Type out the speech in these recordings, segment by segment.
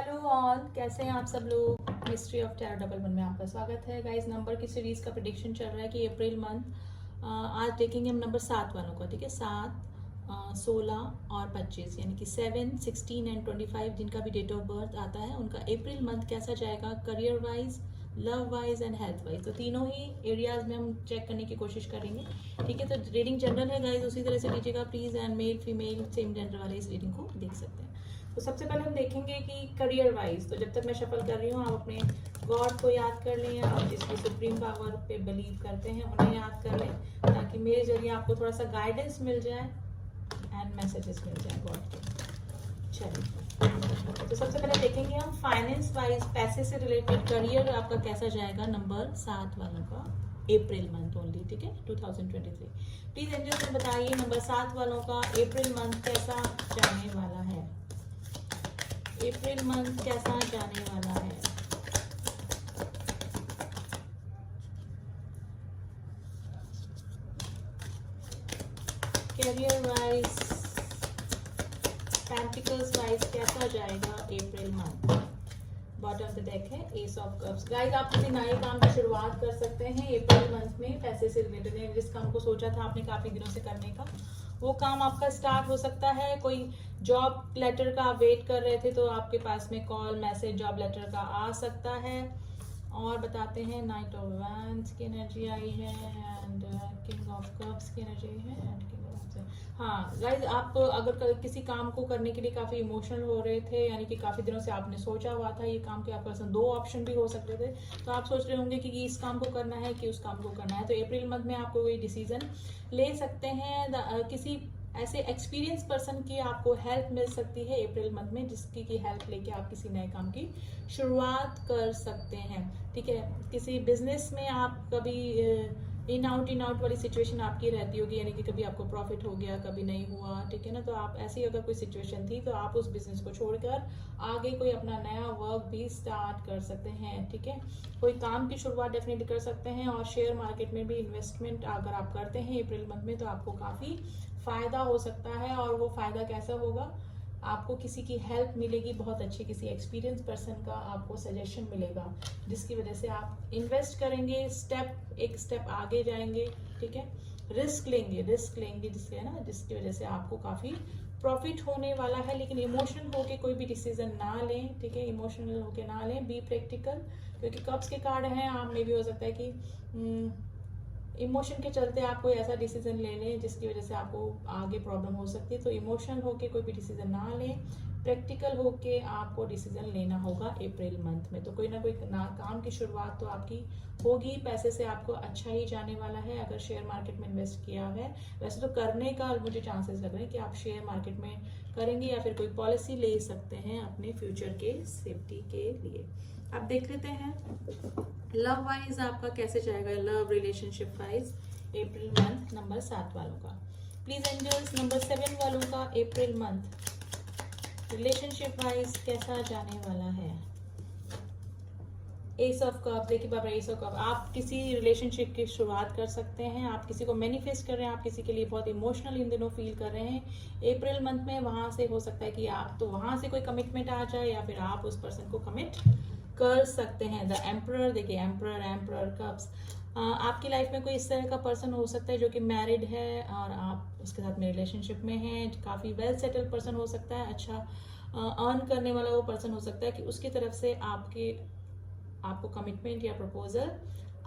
Hello all, कैसे हैं आप सब लोग। History of terror double one में आपका स्वागत है गाइस। नंबर की सीरीज का प्रेडिक्शन चल रहा है कि अप्रैल मंथ आज देखेंगे हम नंबर 7 वालों का। ठीक है, 7, 16 और 25 यानी कि 7, 16 एंड 25 जिनका भी डेट ऑफ बर्थ आता है उनका अप्रैल मंथ कैसा जाएगा career wise, love wise and health wise. तो तीनों ही एरियाज में हम चेक करने की कोशिश करेंगे। ठीक है, तो रीडिंग जनरल है गाइज, उसी तरह से लीजिएगा please. And male female same gender वाले इस रीडिंग को देख सकते हैं। तो सबसे पहले हम देखेंगे कि करियर वाइज, तो जब तक मैं शफल कर रही हूँ आप अपने गॉड को याद कर लें, आप जिसकी सुप्रीम पावर पे बिलीव करते हैं उन्हें याद कर लें, ताकि मेरे जरिए आपको थोड़ा सा गाइडेंस मिल जाए एंड मैसेजेस मिल जाए गॉड के। चलिए, तो सबसे पहले देखेंगे हम फाइनेंस वाइज, पैसे से रिलेटेड करियर आपका कैसा जाएगा नंबर 7 वालों का अप्रैल मंथ ओनली। ठीक है, 2023। प्लीज एंजल्स में बताइए नंबर 7 वालों का अप्रैल मंथ कैसा जाने वाला है। अप्रैल मंथ कैसा जाने वाला है। कैरियर वाइज, पेंटिकल्स वाइज कैसा जाएगा April month. Bottom of the deck है एस ऑफ कप्स। गाइस आप किसी नए काम की शुरुआत कर सकते हैं अप्रैल मंथ में, पैसे से रिलेटेड है। जिस काम को सोचा था आपने काफी दिनों से करने का, वो काम आपका स्टार्ट हो सकता है। कोई जॉब लेटर का आप वेट कर रहे थे तो आपके पास में कॉल मैसेज जॉब लेटर का आ सकता है। और बताते हैं नाइट ऑफ वैंड्स की एनर्जी आई है एंड किंग ऑफ कप्स की एनर्जी है एंड किंग ऑफ। हाँ गाइज, आप अगर किसी काम को करने के लिए काफी इमोशनल हो रहे थे, यानी कि काफी दिनों से आपने सोचा हुआ था ये काम के आपके पास 2 ऑप्शन भी हो सकते थे, तो आप सोच रहे होंगे कि इस काम को करना है कि उस काम को करना है। तो अप्रैल मंथ में आपको कोई डिसीजन ले सकते हैं। किसी ऐसे एक्सपीरियंस पर्सन की आपको हेल्प मिल सकती है अप्रैल मंथ में, जिसकी की हेल्प लेके आप किसी नए काम की शुरुआत कर सकते हैं। ठीक है, किसी बिजनेस में आप कभी इन आउट वाली सिचुएशन आपकी रहती होगी, यानी कि कभी आपको प्रॉफिट हो गया कभी नहीं हुआ। ठीक है ना, तो आप ऐसी अगर कोई सिचुएशन थी तो आप उस बिजनेस को छोड़कर आगे कोई अपना नया वर्क भी स्टार्ट कर सकते हैं। ठीक है, कोई काम की शुरुआत डेफिनेटली कर सकते हैं। और शेयर मार्केट में भी इन्वेस्टमेंट अगर आप करते हैं अप्रैल मंथ में तो आपको काफी फायदा हो सकता है। और वो फायदा कैसा होगा, आपको किसी की हेल्प मिलेगी, बहुत अच्छे किसी एक्सपीरियंस पर्सन का आपको सजेशन मिलेगा, जिसकी वजह से आप इन्वेस्ट करेंगे, एक स्टेप आगे जाएंगे। ठीक है, रिस्क लेंगे जिससे है ना, जिसकी वजह से आपको काफी प्रॉफिट होने वाला है। लेकिन इमोशनल होके कोई भी डिसीजन ना लें। ठीक है, इमोशनल होके ना लें, बी प्रैक्टिकल, क्योंकि कप्स के कार्ड हैं। आप में भी हो सकता है कि इमोशन के चलते आप कोई ऐसा डिसीजन ले लें जिसकी वजह से आपको आगे प्रॉब्लम हो सकती है। तो इमोशनल होके कोई भी डिसीजन ना लें, प्रैक्टिकल होके आपको डिसीजन लेना होगा अप्रैल मंथ में। तो कोई ना कोई काम की शुरुआत तो आपकी होगी। पैसे से आपको अच्छा ही जाने वाला है अगर शेयर मार्केट में इन्वेस्ट किया है। वैसे तो करने का मुझे चांसेस लग रहे हैं कि आप शेयर मार्केट में करेंगे या फिर कोई पॉलिसी ले सकते हैं अपने फ्यूचर के सेफ्टी के लिए। अब देख लेते हैं लव वाइज आपका कैसे जाएगा, love relationship wise April month number 7 वालों का। प्लीज एंजल्स नंबर 7 वालों का अप्रैल मंथ रिलेशनशिप वाइज कैसा जाने वाला है। एस ऑफ कप, देखिए बाबा एस ऑफ कप, आप किसी रिलेशनशिप की शुरुआत कर सकते हैं। आप किसी को मैनिफेस्ट कर रहे हैं, आप किसी के लिए बहुत इमोशनल इन दिनों फील कर रहे हैं अप्रैल मंथ में। वहां से हो सकता है कि आप तो वहां से कोई कमिटमेंट आ जाए या फिर आप उस पर्सन को कमिट कर सकते हैं। द एम्परर, देखिए एम्परर कप्स, आपकी लाइफ में कोई इस तरह का पर्सन हो सकता है जो कि मैरिड है और आप उसके साथ में रिलेशनशिप में हैं। काफी वेल सेटल्ड पर्सन हो सकता है, अच्छा अर्न करने वाला वो पर्सन हो सकता है कि उसकी तरफ से आपको कमिटमेंट या प्रपोजल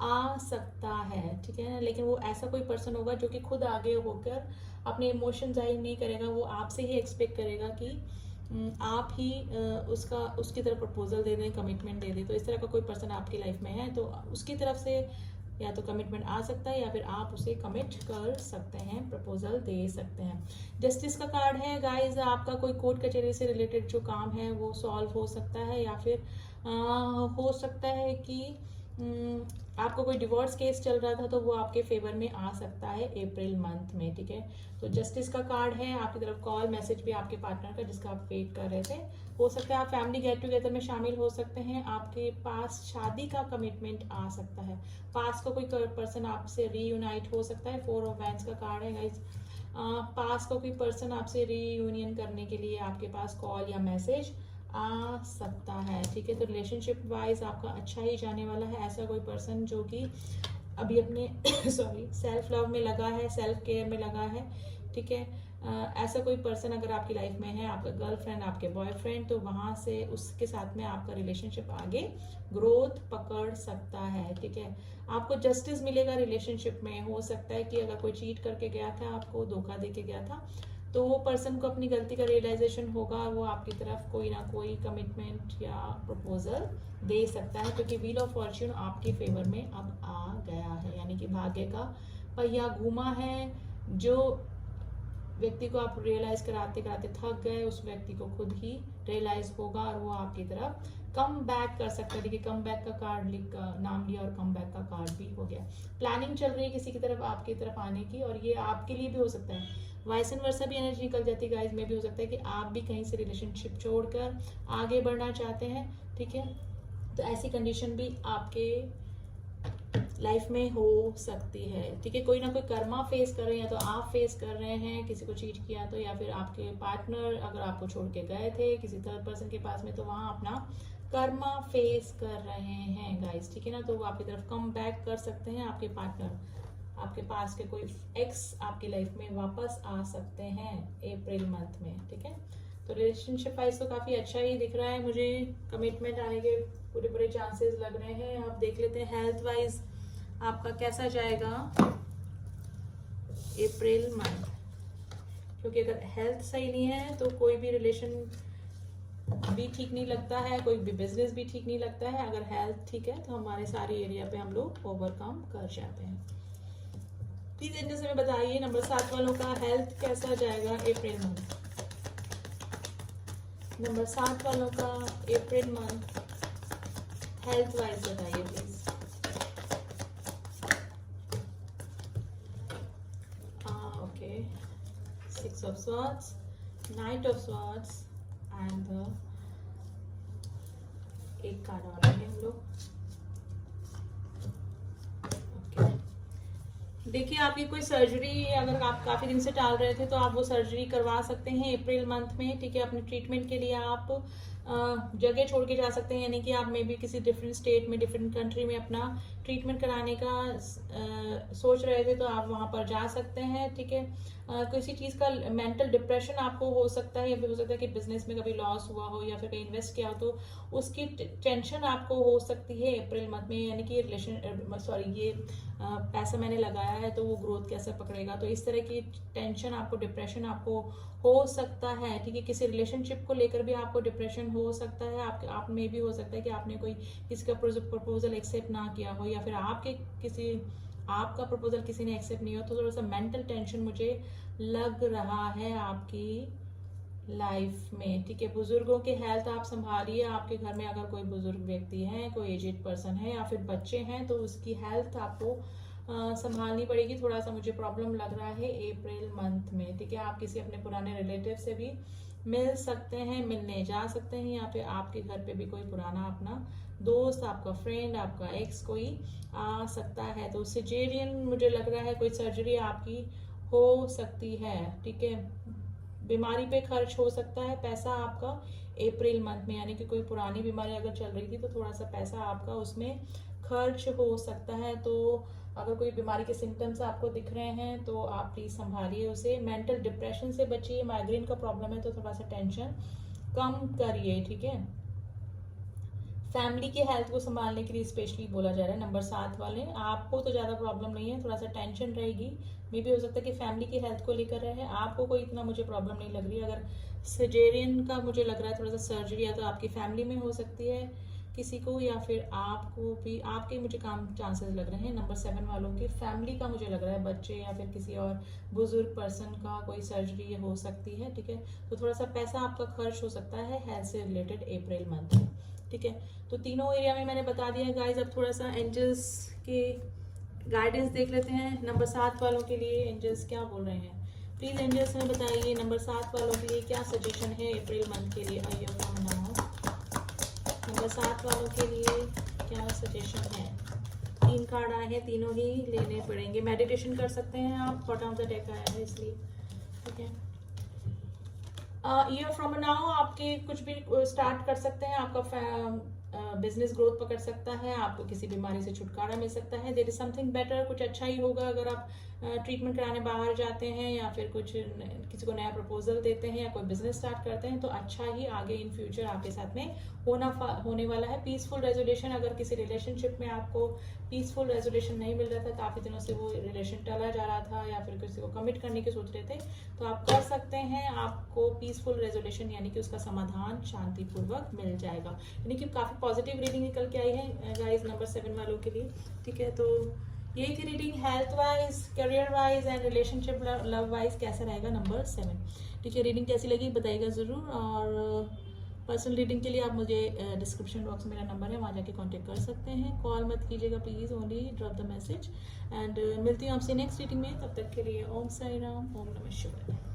आ सकता है। ठीक है ना, लेकिन वो ऐसा कोई पर्सन होगा जो कि खुद आगे होकर अपने इमोशन जाहिर नहीं करेगा, वो आपसे ही एक्सपेक्ट करेगा कि आप ही उसकी तरफ प्रपोजल दे दें, कमिटमेंट दे दें। तो इस तरह का कोई पर्सन आपकी लाइफ में है तो उसकी तरफ से या तो कमिटमेंट आ सकता है या फिर आप उसे कमिट कर सकते हैं, प्रपोजल दे सकते हैं। जस्टिस का कार्ड है गाइज, आपका कोई कोर्ट कचहरी से रिलेटेड जो काम है वो सॉल्व हो सकता है या फिर हो सकता है कि आपको कोई डिवोर्स केस चल रहा था तो वो आपके फेवर में आ सकता है अप्रैल मंथ में। ठीक है, तो जस्टिस का कार्ड है, आपकी तरफ कॉल मैसेज भी आपके पार्टनर का जिसका आप वेट कर रहे थे हो सकता है। आप फैमिली गेट टुगेदर में शामिल हो सकते हैं। आपके पास शादी का कमिटमेंट आ सकता है, पास का कोई पर्सन आपसे रीयूनाइट हो सकता है। 4 ऑफ वैंड्स का कार्ड है गाइज, पास का कोई पर्सन आपसे रीयूनियन करने के लिए आपके पास कॉल या मैसेज आ सकता है, ठीक है। तो रिलेशनशिप वाइज आपका अच्छा ही जाने वाला है। ऐसा कोई पर्सन जो कि अभी अपने सॉरी सेल्फ लव में लगा है, सेल्फ केयर में लगा है, ठीक है। ऐसा कोई पर्सन अगर आपकी लाइफ में है, आपका गर्लफ्रेंड, आपके बॉयफ्रेंड, तो वहां से उसके साथ में आपका रिलेशनशिप आगे ग्रोथ पकड़ सकता है, ठीक है। आपको जस्टिस मिलेगा रिलेशनशिप में। हो सकता है कि अगर कोई चीट करके गया था, आपको धोखा दे के गया था, तो वो पर्सन को अपनी गलती का रियलाइजेशन होगा, वो आपकी तरफ कोई ना कोई कमिटमेंट या प्रपोजल दे सकता है, क्योंकि व्हील ऑफ फॉर्च्यून आपके फेवर में अब आ गया है, यानी कि भाग्य का पहिया घूमा है। जो व्यक्ति को आप रियलाइज कराते कराते थक गए, उस व्यक्ति को खुद ही रियलाइज होगा और वो आपकी तरफ कम बैक कर सकता है। देखिए कम बैक का कार्ड नाम लिया और कम बैक का कार्ड भी हो गया। प्लानिंग चल रही है किसी की तरफ आपकी तरफ आने की, और ये आपके लिए भी हो सकता है। वाइस एंड वर्सा भी एनर्जी निकल जाती है गाइस। में भी हो सकता है कि आप भी कहीं से रिलेशनशिप छोड़कर आगे बढ़ना चाहते हैं, ठीक है। तो ऐसी कंडीशन भी आपके लाइफ में हो सकती है, ठीक है। कोई ना कोई कर्मा फेस कर रहे हैं, या तो आप फेस कर रहे हैं किसी को चीट किया तो, या फिर आपके पार्टनर अगर आपको छोड़ के गए थे किसी थर्ड पर्सन के पास में, तो वहां अपना कर्मा फेस कर रहे हैं गाइस, ठीक है ना। तो वो आपकी तरफ कम बैक कर सकते हैं। आपके पार्टनर, आपके पास के कोई एक्स आपकी लाइफ में वापस आ सकते हैं अप्रैल मंथ में, ठीक है। तो रिलेशनशिप वाइज तो काफी अच्छा ही दिख रहा है मुझे। कमिटमेंट आने के पूरे पूरे चांसेस लग रहे हैं। आप देख लेते हैं हेल्थ वाइज आपका कैसा जाएगा अप्रैल मंथ, क्योंकि अगर हेल्थ सही नहीं है तो कोई भी रिलेशन भी ठीक नहीं लगता है, कोई भी बिजनेस भी ठीक नहीं लगता है। अगर हेल्थ ठीक है तो हमारे सारे एरिया पे हम लोग ओवरकम कर जाते हैं। प्लीज एंजल्स हमें बताइए नंबर 7 वालों का हेल्थ कैसा जाएगा अप्रैल मंथ। नंबर 7 वालों का अप्रैल मंथ हेल्थ वाइज बताइए please. Okay, 6 of swords, Knight of swords and एक कार्ड और है हम लोग। देखिए आपकी कोई सर्जरी अगर आप काफी दिन से टाल रहे थे तो आप वो सर्जरी करवा सकते हैं अप्रैल मंथ में, ठीक है। अपने ट्रीटमेंट के लिए आप जगह छोड़ के जा सकते हैं, यानी कि आप मे बी किसी डिफरेंट स्टेट में, डिफरेंट कंट्री में अपना ट्रीटमेंट कराने का सोच रहे थे, तो आप वहां पर जा सकते हैं, ठीक है। किसी चीज का मेंटल डिप्रेशन आपको हो सकता है, या फिर हो सकता है कि बिजनेस में कभी लॉस हुआ हो या फिर कहीं इन्वेस्ट किया हो तो उसकी टेंशन आपको हो सकती है अप्रैल मंथ में, यानी कि ये पैसा मैंने लगाया है तो वो ग्रोथ कैसे पकड़ेगा, तो इस तरह की टेंशन आपको, डिप्रेशन आपको हो सकता है, ठीक है। किसी रिलेशनशिप को लेकर भी आपको डिप्रेशन हो सकता है। आप में भी हो सकता है कि आपने कोई किसी का प्रपोजल एक्सेप्ट ना किया हो, या फिर आपका प्रपोजल किसी ने एक्सेप्ट नहीं हो, तो थोड़ा सा मेंटल टेंशन मुझे लग रहा है आपकी लाइफ में, ठीक है। बुजुर्गों के हेल्थ आप संभालिए। आपके घर में अगर कोई बुजुर्ग व्यक्ति है, कोई एजेड पर्सन है या फिर बच्चे हैं, तो उसकी हेल्थ आपको संभालनी पड़ेगी। थोड़ा सा मुझे प्रॉब्लम लग रहा है अप्रैल मंथ में, ठीक है। आप किसी अपने पुराने रिलेटिव से भी मिल सकते हैं, मिलने जा सकते हैं, या फिर आपके घर पे भी कोई पुराना अपना दोस्त, आपका फ्रेंड, आपका एक्स कोई आ सकता है। तो सिजेरियन मुझे लग रहा है कोई सर्जरी आपकी हो सकती है, ठीक है। बीमारी पे खर्च हो सकता है पैसा आपका अप्रैल मंथ में, यानी कि कोई पुरानी बीमारी अगर चल रही थी तो थोड़ा सा पैसा आपका उसमें खर्च हो सकता है। तो अगर कोई बीमारी के सिम्टम्स आपको दिख रहे हैं तो आप प्लीज संभालिए उसे। मेंटल डिप्रेशन से बचिए। माइग्रेन का प्रॉब्लम है तो थोड़ा सा टेंशन कम करिए, ठीक है। फैमिली की हेल्थ को संभालने के लिए स्पेशली बोला जा रहा है नंबर 7 वाले। आपको तो ज्यादा प्रॉब्लम नहीं है, थोड़ा सा टेंशन रहेगी, मे भी हो सकता है कि फैमिली की हेल्थ को लेकर रहे हैं। आपको कोई इतना मुझे प्रॉब्लम नहीं लग रही है। अगर सर्जेरियन का मुझे लग रहा है थोड़ा सा सर्जरी, या तो आपकी फैमिली में हो सकती है किसी को, या फिर आपको भी, आपके मुझे काम चांसेस लग रहे हैं। नंबर 7 वालों की फैमिली का मुझे लग रहा है, बच्चे या फिर किसी और बुजुर्ग पर्सन का कोई सर्जरी हो सकती है, ठीक है। तो थोड़ा सा पैसा आपका खर्च हो सकता है हेल्थ से रिलेटेड अप्रैल मंथ में, ठीक है। तो तीनों एरिया में मैंने बता दिया गाइज। अब थोड़ा सा एंजल्स के गाइडेंस देख लेते हैं नंबर 7 वालों के लिए। एंजल्स क्या बोल रहे हैं, प्लीज एंजल्स हमें बताइए नंबर 7 वालों के लिए क्या सजेशन है अप्रैल मंथ के लिए। नंबर 7 वालों के लिए क्या सजेशन है। 3 कार्ड आए हैं, तीनों ही लेने पड़ेंगे। मेडिटेशन कर सकते हैं आप, बॉटम ऑफ द डेक आया है इसलिए, ठीक है। ईयर फ्रॉम नाउ आपके कुछ भी स्टार्ट कर सकते हैं, आपका बिजनेस ग्रोथ पकड़ सकता है, आपको किसी बीमारी से छुटकारा मिल सकता है, देयर इज समथिंग बेटर, कुछ अच्छा ही होगा। अगर आप ट्रीटमेंट कराने बाहर जाते हैं या फिर कुछ किसी को नया प्रपोजल देते हैं या कोई बिजनेस स्टार्ट करते हैं तो अच्छा ही आगे इन फ्यूचर आपके साथ में होने वाला है। पीसफुल रेजोल्यूशन, अगर किसी रिलेशनशिप में आपको पीसफुल रेजोल्यूशन नहीं मिल रहा था, काफ़ी दिनों से वो रिलेशन टला जा रहा था या फिर किसी को कमिट करने की सोच रहे थे, तो आप कर सकते हैं, आपको पीसफुल रेजोल्यूशन यानी कि उसका समाधान शांतिपूर्वक मिल जाएगा। यानी कि काफ़ी पॉजिटिव रीडिंग निकल के आई है गाइस नंबर 7 वालों के लिए। ठीक है, तो यही थी reading health wise, career wise and relationship love wise कैसा रहेगा नंबर 7। ठीक है, रीडिंग कैसी लगी बताइएगा ज़रूर, और पर्सनल रीडिंग के लिए आप मुझे डिस्क्रिप्शन बॉक्स में मेरा नंबर है, वहाँ जाके कांटेक्ट कर सकते हैं। कॉल मत कीजिएगा please, only drop the message. And मिलती हूँ आपसे नेक्स्ट रीडिंग में, तब तक के लिए ओम साई राम, ओम नमः शिवाय।